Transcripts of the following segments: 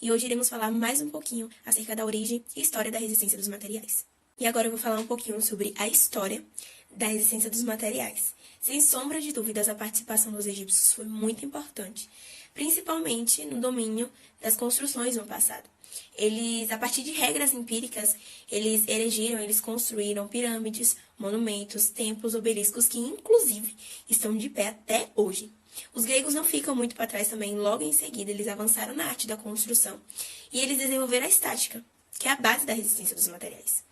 e hoje iremos falar mais um pouquinho acerca da origem e história da resistência dos materiais. E agora eu vou falar um pouquinho sobre a história da resistência dos materiais. Sem sombra de dúvidas, a participação dos egípcios foi muito importante, principalmente no domínio das construções no passado. Eles, a partir de regras empíricas, eles construíram pirâmides, monumentos, templos, obeliscos que, inclusive, estão de pé até hoje. Os gregos não ficam muito para trás também, logo em seguida eles avançaram na arte da construção e eles desenvolveram a estática, que é a base da resistência dos materiais.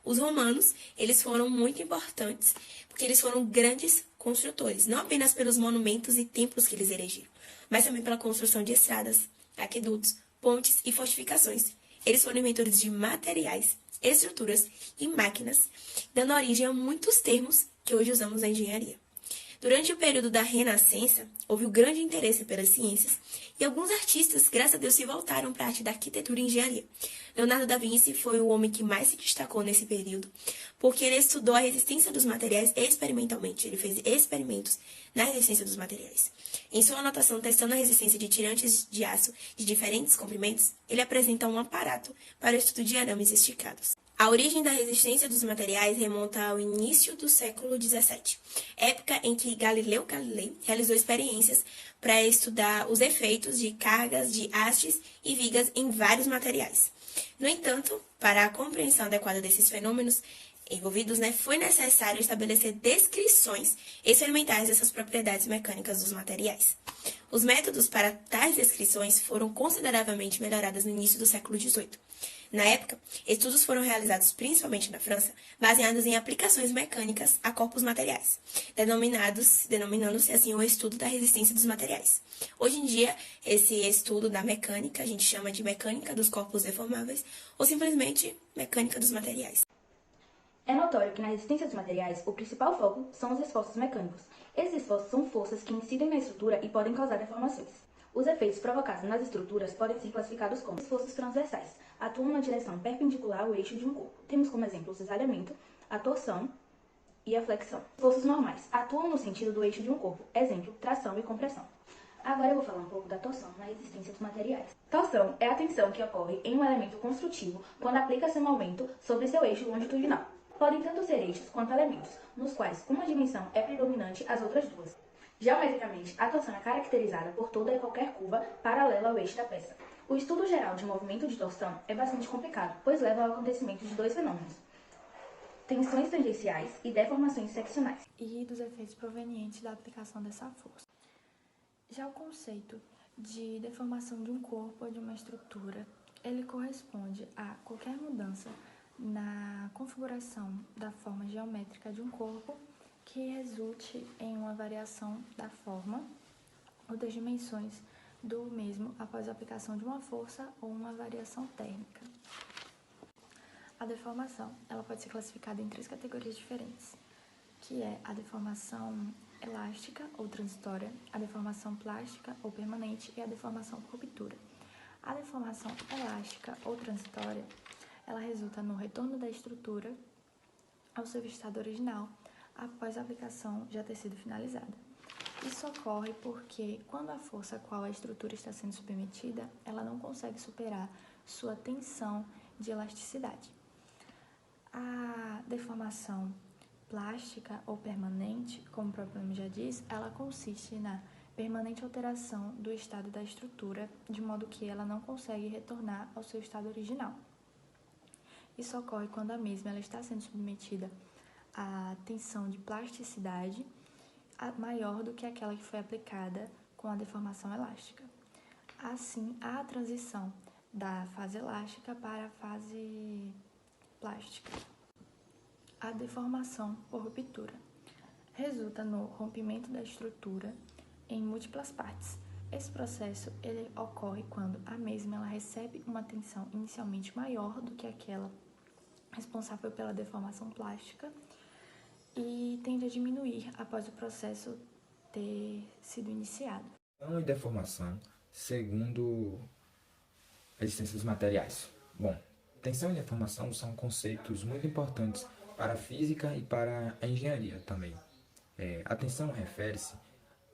Os romanos, eles foram muito importantes, porque eles foram grandes construtores, não apenas pelos monumentos e templos que eles erigiram, mas também pela construção de estradas, aquedutos, pontes e fortificações. Eles foram inventores de materiais, estruturas e máquinas, dando origem a muitos termos que hoje usamos na engenharia. Durante o período da Renascença, houve um grande interesse pelas ciências e alguns artistas, graças a Deus, se voltaram para a arte da arquitetura e engenharia. Leonardo da Vinci foi o homem que mais se destacou nesse período, porque ele estudou a resistência dos materiais experimentalmente. Ele fez experimentos na resistência dos materiais. Em sua anotação testando a resistência de tirantes de aço de diferentes comprimentos, ele apresenta um aparato para o estudo de arames esticados. A origem da resistência dos materiais remonta ao início do século XVII, época em que Galileu Galilei realizou experiências para estudar os efeitos de cargas de hastes e vigas em vários materiais. No entanto, para a compreensão adequada desses fenômenos envolvidos, foi necessário estabelecer descrições experimentais dessas propriedades mecânicas dos materiais. Os métodos para tais descrições foram consideravelmente melhorados no início do século XVIII. Na época, estudos foram realizados principalmente na França, baseados em aplicações mecânicas a corpos materiais, denominando-se assim o estudo da resistência dos materiais. Hoje em dia, esse estudo da mecânica a gente chama de mecânica dos corpos deformáveis ou simplesmente mecânica dos materiais. É notório que na resistência dos materiais, o principal foco são os esforços mecânicos. Esses esforços são forças que incidem na estrutura e podem causar deformações. Os efeitos provocados nas estruturas podem ser classificados como esforços transversais, atuam na direção perpendicular ao eixo de um corpo. Temos como exemplo o cisalhamento, a torção e a flexão. Esforços normais, atuam no sentido do eixo de um corpo, exemplo, tração e compressão. Agora eu vou falar um pouco da torção na resistência dos materiais. Torção é a tensão que ocorre em um elemento construtivo quando aplica-se um momento sobre seu eixo longitudinal. Podem tanto ser eixos quanto elementos, nos quais uma dimensão é predominante às outras duas. Geometricamente, a torção é caracterizada por toda e qualquer curva paralela ao eixo da peça. O estudo geral de movimento de torção é bastante complicado, pois leva ao acontecimento de dois fenômenos: tensões tangenciais e deformações seccionais. E dos efeitos provenientes da aplicação dessa força. Já o conceito de deformação de um corpo ou de uma estrutura, ele corresponde a qualquer mudança na configuração da forma geométrica de um corpo que resulte em uma variação da forma ou das dimensões do mesmo após a aplicação de uma força ou uma variação térmica. A deformação, ela pode ser classificada em três categorias diferentes, que é a deformação elástica ou transitória, a deformação plástica ou permanente e a deformação por ruptura. A deformação elástica ou transitória, ela resulta no retorno da estrutura ao seu estado original após a aplicação já ter sido finalizada. Isso ocorre porque, quando a força a qual a estrutura está sendo submetida, ela não consegue superar sua tensão de elasticidade. A deformação plástica ou permanente, como o próprio nome já diz, ela consiste na permanente alteração do estado da estrutura, de modo que ela não consegue retornar ao seu estado original. Isso ocorre quando a mesma ela está sendo submetida à tensão de plasticidade maior do que aquela que foi aplicada com a deformação elástica. Assim, há a transição da fase elástica para a fase plástica. A deformação por ruptura resulta no rompimento da estrutura em múltiplas partes. Esse processo ele ocorre quando a mesma ela recebe uma tensão inicialmente maior do que aquela responsável pela deformação plástica e tende a diminuir após o processo ter sido iniciado. Tensão e deformação, segundo a existência dos materiais. Bom, tensão e deformação são conceitos muito importantes para a física e para a engenharia também. A tensão refere-se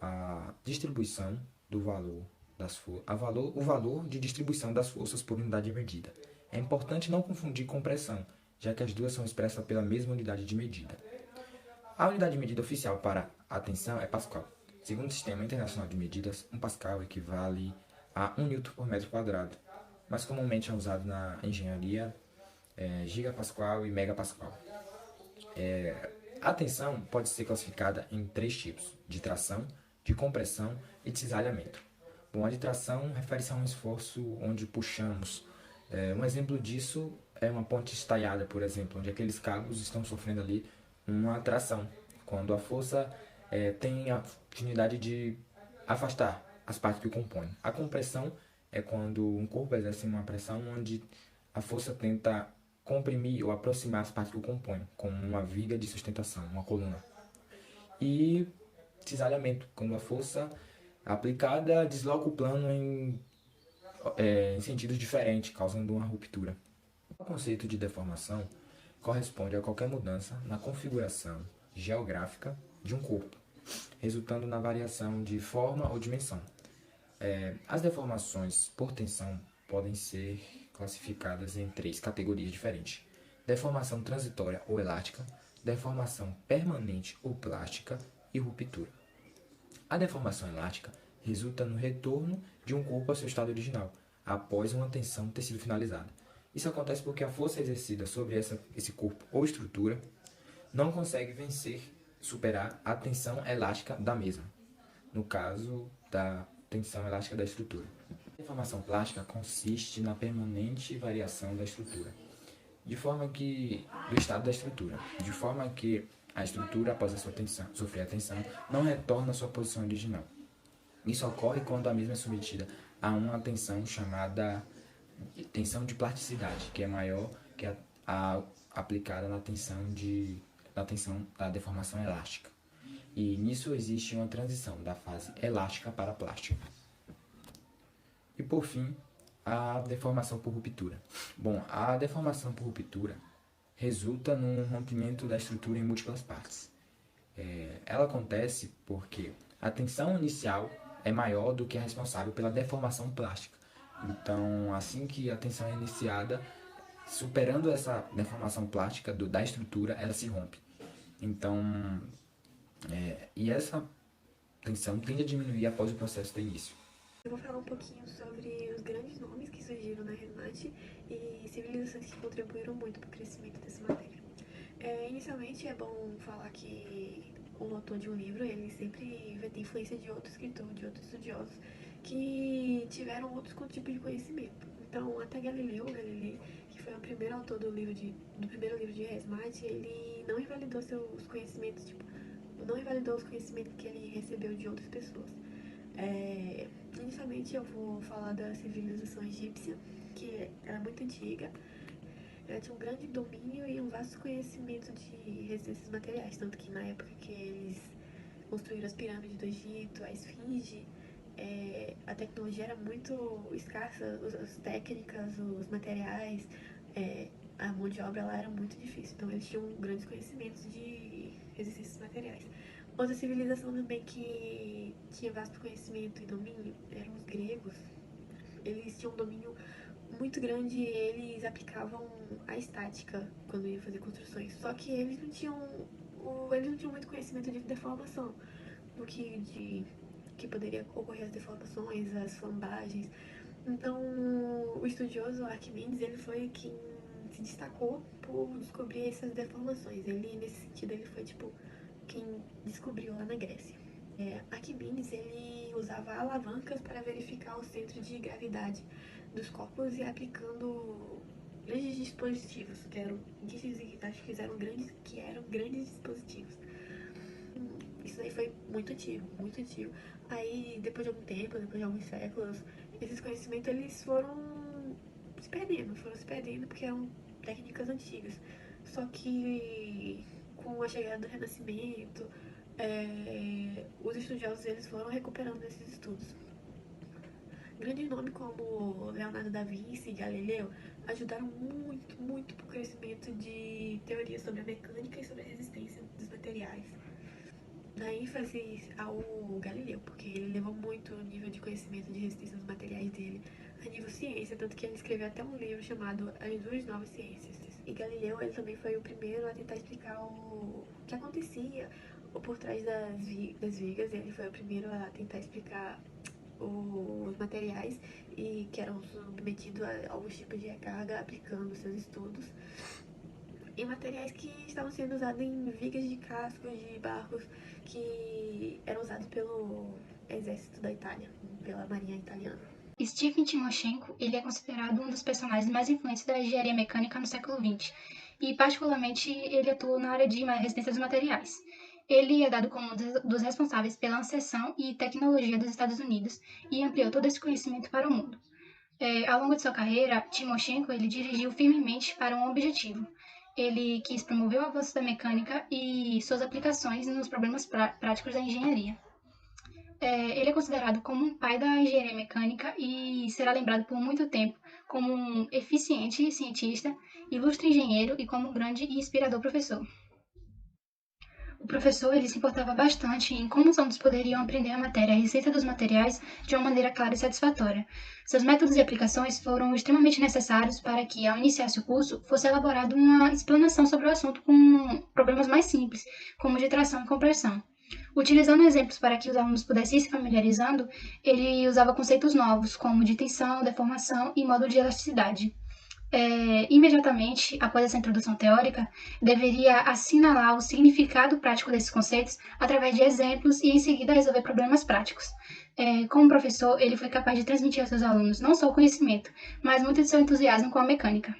à distribuição do valor o valor de distribuição das forças por unidade de medida. É importante não confundir com pressão, já que as duas são expressas pela mesma unidade de medida. A unidade de medida oficial para a tensão é Pascal. Segundo o Sistema Internacional de Medidas, 1 Pascal equivale a 1 Newton por metro quadrado, mas comumente é usado na engenharia gigapascal e megapascal. A tensão pode ser classificada em 3 tipos: de tração, de compressão e de cisalhamento. Bom, a de tração refere-se a um esforço onde puxamos. Um exemplo disso é uma ponte estaiada, por exemplo, onde aqueles cabos estão sofrendo ali uma tração, quando a força tem a finalidade de afastar as partes que o compõem. A compressão é quando um corpo exerce uma pressão onde a força tenta comprimir ou aproximar as partes que o compõem, como uma viga de sustentação, uma coluna. E cisalhamento, quando a força aplicada desloca o plano em sentidos diferentes, causando uma ruptura. O conceito de deformação corresponde a qualquer mudança na configuração geográfica de um corpo, resultando na variação de forma ou dimensão. As deformações por tensão podem ser classificadas em 3 categorias diferentes: deformação transitória ou elástica, deformação permanente ou plástica e ruptura. A deformação elástica resulta no retorno de um corpo ao seu estado original, após uma tensão ter sido finalizada. Isso acontece porque a força exercida sobre esse corpo ou estrutura não consegue superar a tensão elástica da mesma, no caso da tensão elástica da estrutura. A deformação plástica consiste na permanente variação da estrutura, do estado da estrutura, de forma que a estrutura, após sofrer a tensão, não retorna à sua posição original. Isso ocorre quando a mesma é submetida a uma tensão chamada tensão de plasticidade, que é maior que a aplicada na tensão da deformação elástica. E nisso existe uma transição da fase elástica para a plástica. E por fim, a deformação por ruptura. Bom, a deformação por ruptura resulta num rompimento da estrutura em múltiplas partes. Ela acontece porque a tensão inicial é maior do que a responsável pela deformação plástica. Então, assim que a tensão é iniciada, superando essa deformação plástica da estrutura, ela se rompe. Então, e essa tensão tende a diminuir após o processo do início. Eu vou falar um pouquinho sobre os grandes nomes que surgiram na Renate e civilizações que contribuíram muito para o crescimento dessa matéria. Inicialmente, é bom falar que o autor de um livro, ele sempre vai ter influência de outro escritor, de outros estudiosos, que tiveram outros tipos de conhecimento. Então, até Galileu Galilei, que foi o primeiro autor do primeiro livro de Resmate, ele não invalidou seus conhecimentos, não invalidou os conhecimentos que ele recebeu de outras pessoas. Inicialmente eu vou falar da civilização egípcia, que era muito antiga. Ela tinha um grande domínio e um vasto conhecimento de resistências materiais, tanto que na época que eles construíram as pirâmides do Egito, a esfinge, a tecnologia era muito escassa, as técnicas, os materiais, a mão de obra lá era muito difícil, então eles tinham grandes conhecimentos de resistências materiais. Outra civilização também que tinha vasto conhecimento e domínio eram os gregos. Eles tinham um domínio muito grande e eles aplicavam a estática quando iam fazer construções. Só que eles não tinham muito conhecimento de deformação, do que poderia ocorrer as deformações, as flambagens. Então, o estudioso Arquimedes, ele foi quem se destacou por descobrir essas deformações. Nesse sentido, ele foi quem descobriu lá na Grécia. Arquimedes, ele usava alavancas para verificar o centro de gravidade dos corpos e aplicando grandes dispositivos, que eram grandes dispositivos. Isso daí foi muito antigo, muito antigo. Aí, depois de algum tempo, depois de alguns séculos, esses conhecimentos eles foram se perdendo porque eram técnicas antigas. Só que com a chegada do Renascimento, os estudiosos eles foram recuperando esses estudos. Grandes nomes como Leonardo da Vinci e Galileu ajudaram muito para o crescimento de teorias sobre a mecânica e sobre a resistência dos materiais. dar ênfase ao Galileu, porque ele levou muito o nível de conhecimento de resistência dos materiais dele a nível ciência, tanto que ele escreveu até um livro chamado As Duas Novas Ciências. E Galileu, ele também foi o primeiro a tentar explicar o que acontecia por trás das vigas. Ele foi o primeiro a tentar explicar os materiais e que eram submetidos a alguns tipos de recarga, aplicando seus estudos em materiais que estavam sendo usados em vigas de cascos de barcos que eram usados pelo exército da Itália, pela marinha italiana. Stephen Timoshenko, ele é considerado um dos personagens mais influentes da engenharia mecânica no século XX, e particularmente ele atuou na área de resistência dos materiais. Ele é dado como um dos responsáveis pela acessão e tecnologia dos Estados Unidos e ampliou todo esse conhecimento para o mundo. Ao longo de sua carreira, Timoshenko ele dirigiu firmemente para um objetivo. Ele quis promover o avanço da mecânica e suas aplicações nos problemas práticos da engenharia. Ele é considerado como um pai da engenharia mecânica e será lembrado por muito tempo como um eficiente cientista, ilustre engenheiro e como um grande e inspirador professor. O professor ele se importava bastante em como os alunos poderiam aprender a matéria, a receita dos materiais, de uma maneira clara e satisfatória. Seus métodos e aplicações foram extremamente necessários para que, ao iniciar-se o curso, fosse elaborada uma explanação sobre o assunto com problemas mais simples, como de tração e compressão. Utilizando exemplos para que os alunos pudessem ir se familiarizando, ele usava conceitos novos, como de tensão, deformação e modo de elasticidade. Imediatamente após essa introdução teórica, deveria assinalar o significado prático desses conceitos através de exemplos e, em seguida, resolver problemas práticos. Como professor, ele foi capaz de transmitir aos seus alunos não só o conhecimento, mas muito de seu entusiasmo com a mecânica.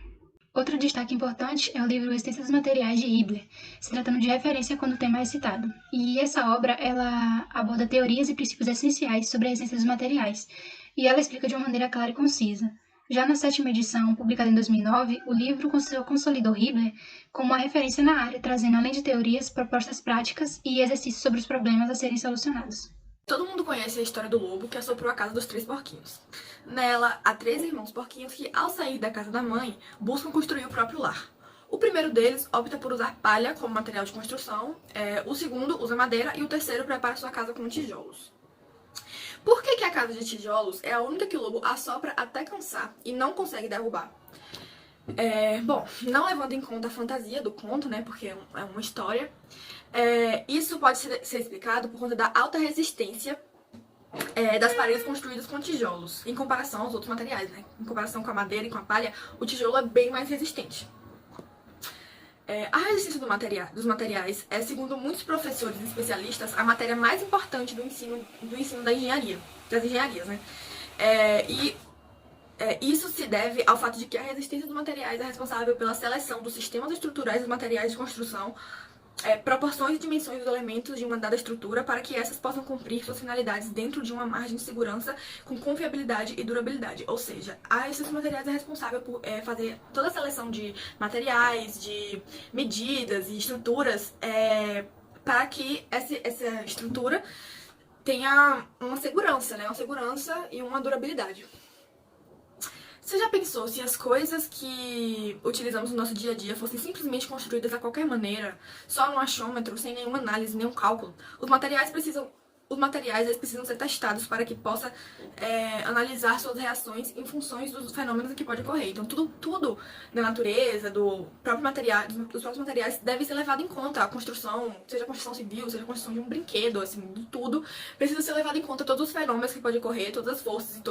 Outro destaque importante é o livro Resistência dos Materiais de Hibbeler, se tratando de referência quando o tema é citado. E essa obra, ela aborda teorias e princípios essenciais sobre a resistência dos materiais, e ela explica de uma maneira clara e concisa. Já na 7ª edição, publicada em 2009, o livro consolidou Hibbeler como uma referência na área, trazendo, além de teorias, propostas práticas e exercícios sobre os problemas a serem solucionados. Todo mundo conhece a história do lobo que assoprou a casa dos 3 porquinhos. Nela, há 3 irmãos porquinhos que, ao sair da casa da mãe, buscam construir o próprio lar. O primeiro deles opta por usar palha como material de construção, o segundo usa madeira e o terceiro prepara sua casa com tijolos. Por que a casa de tijolos é a única que o lobo assopra até cansar e não consegue derrubar? Bom, não levando em conta a fantasia do conto, né, porque é uma história, isso pode ser explicado por conta da alta resistência das paredes construídas com tijolos, em comparação aos outros materiais, né? Em comparação com a madeira e com a palha, o tijolo é bem mais resistente. A resistência dos materiais é, segundo muitos professores e especialistas, a matéria mais importante do ensino da engenharia, das engenharias, né? Isso se deve ao fato de que a resistência dos materiais é responsável pela seleção dos sistemas estruturais dos materiais de construção, proporções e dimensões dos elementos de uma dada estrutura para que essas possam cumprir suas finalidades dentro de uma margem de segurança com confiabilidade e durabilidade. Ou seja, a resistência dos materiais é responsável por fazer toda a seleção de materiais, de medidas e estruturas para que essa estrutura tenha uma segurança, né? Uma segurança e uma durabilidade. Você já pensou se as coisas que utilizamos no nosso dia a dia fossem simplesmente construídas da qualquer maneira, só no achômetro, sem nenhuma análise, nenhum cálculo? Os materiais eles precisam ser testados para que possa analisar suas reações em funções dos fenômenos que pode ocorrer. Então, tudo na natureza, dos próprios materiais, deve ser levado em conta. A construção, seja a construção civil, seja a construção de um brinquedo, assim, de tudo, precisa ser levado em conta todos os fenômenos que podem ocorrer, todas as forças e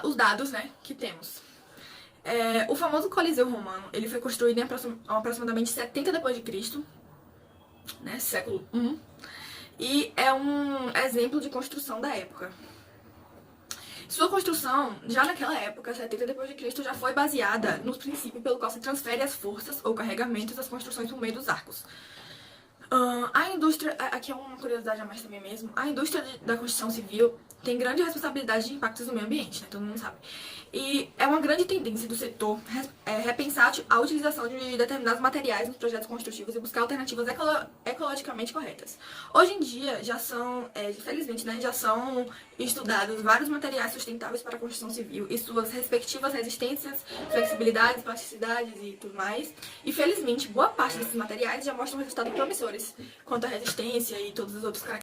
os dados, né, que temos. O famoso Coliseu Romano, ele foi construído em aproximadamente 70 d.C., né, século I, e é um exemplo de construção da época. Sua construção, já naquela época, 70 d.C., já foi baseada no princípio pelo qual se transfere as forças ou carregamentos das construções por meio dos arcos. A indústria, aqui é uma curiosidade a mais também mesmo, a indústria da construção civil tem grande responsabilidade de impactos no meio ambiente, né? Todo mundo sabe. E é uma grande tendência do setor repensar a utilização de determinados materiais nos projetos construtivos e buscar alternativas ecologicamente corretas. Hoje em dia, infelizmente, né, já são estudados vários materiais sustentáveis para a construção civil e suas respectivas resistências, flexibilidades, plasticidades e tudo mais. E, felizmente, boa parte desses materiais já mostram resultados promissores quanto à resistência e todas as outras características